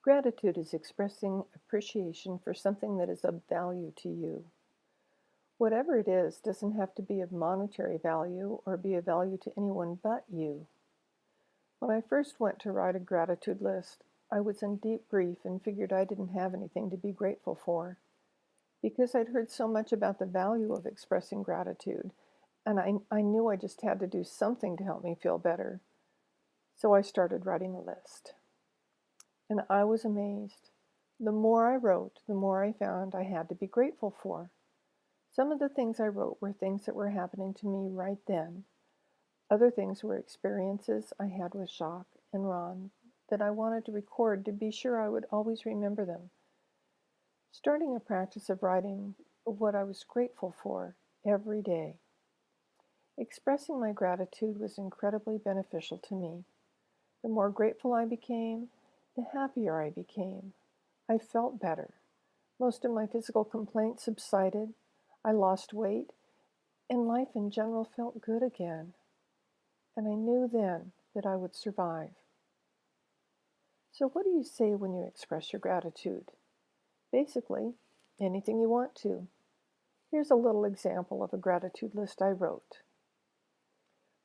Gratitude is expressing appreciation for something that is of value to you. Whatever it is doesn't have to be of monetary value or be of value to anyone but you. When I first went to write a gratitude list, I was in deep grief and figured I didn't have anything to be grateful for. Because I'd heard so much about the value of expressing gratitude, and I knew I just had to do something to help me feel better. So I started writing a list. And I was amazed. The more I wrote, the more I found I had to be grateful for. Some of the things I wrote were things that were happening to me right then. Other things were experiences I had with Jacques and Ron that I wanted to record to be sure I would always remember them. Starting a practice of writing what I was grateful for every day. Expressing my gratitude was incredibly beneficial to me. The more grateful I became, the happier I became. I felt better. Most of my physical complaints subsided. I lost weight, and life in general felt good again. And I knew then that I would survive. So what do you say when you express your gratitude? Basically, anything you want to. Here's a little example of a gratitude list I wrote.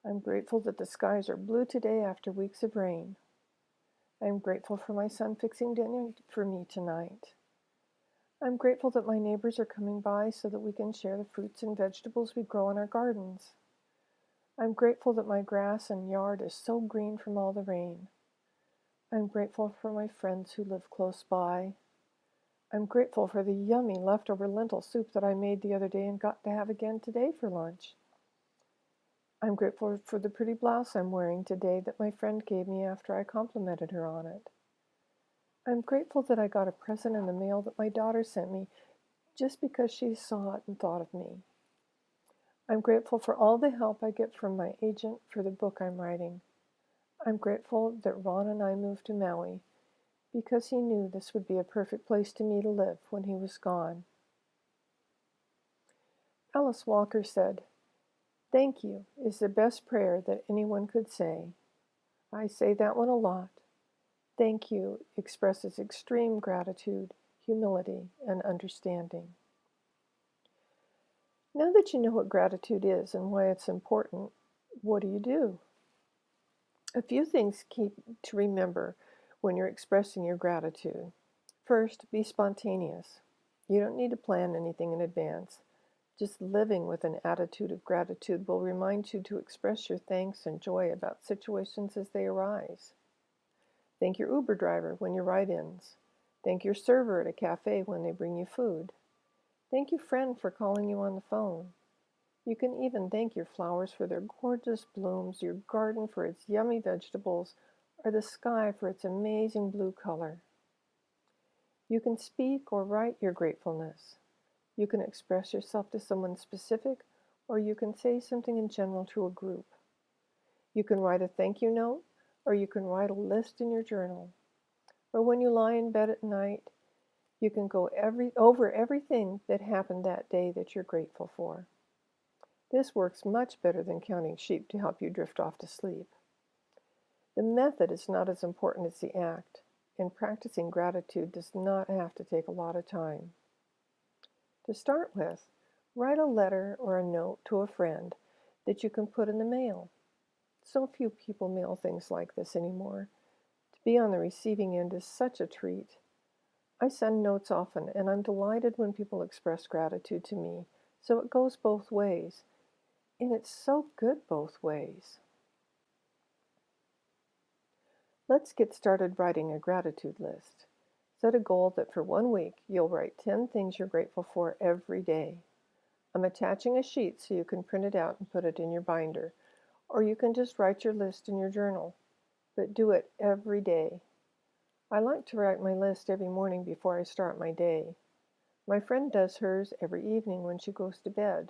I'm grateful that the skies are blue today after weeks of rain. I'm grateful for my son fixing dinner for me tonight. I'm grateful that my neighbors are coming by so that we can share the fruits and vegetables we grow in our gardens. I'm grateful that my grass and yard is so green from all the rain. I'm grateful for my friends who live close by. I'm grateful for the yummy leftover lentil soup that I made the other day and got to have again today for lunch. I'm grateful for the pretty blouse I'm wearing today that my friend gave me after I complimented her on it. I'm grateful that I got a present in the mail that my daughter sent me just because she saw it and thought of me. I'm grateful for all the help I get from my agent for the book I'm writing. I'm grateful that Ron and I moved to Maui because he knew this would be a perfect place to me to live when he was gone. Alice Walker said, "Thank you is the best prayer that anyone could say." I say that one a lot. Thank you expresses extreme gratitude, humility, and understanding. Now that you know what gratitude is and why it's important, what do? A few things to remember when you're expressing your gratitude. First, be spontaneous. You don't need to plan anything in advance. Just living with an attitude of gratitude will remind you to express your thanks and joy about situations as they arise. Thank your Uber driver when your ride ends. Thank your server at a cafe when they bring you food. Thank your friend for calling you on the phone. You can even thank your flowers for their gorgeous blooms, your garden for its yummy vegetables, or the sky for its amazing blue color. You can speak or write your gratefulness. You can express yourself to someone specific, or you can say something in general to a group. You can write a thank you note, or you can write a list in your journal. Or when you lie in bed at night, you can go over everything that happened that day that you're grateful for. This works much better than counting sheep to help you drift off to sleep. The method is not as important as the act, and practicing gratitude does not have to take a lot of time. To start with, write a letter or a note to a friend that you can put in the mail. So few people mail things like this anymore. To be on the receiving end is such a treat. I send notes often, and I'm delighted when people express gratitude to me, so it goes both ways. And it's so good both ways. Let's get started writing a gratitude list. Set a goal that for 1 week you'll write 10 things you're grateful for every day. I'm attaching a sheet so you can print it out and put it in your binder, or you can just write your list in your journal, but do it every day. I like to write my list every morning before I start my day. My friend does hers every evening when she goes to bed.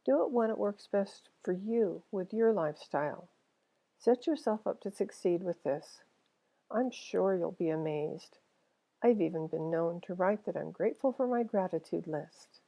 Do it when it works best for you with your lifestyle. Set yourself up to succeed with this. I'm sure you'll be amazed. I've even been known to write that I'm grateful for my gratitude list.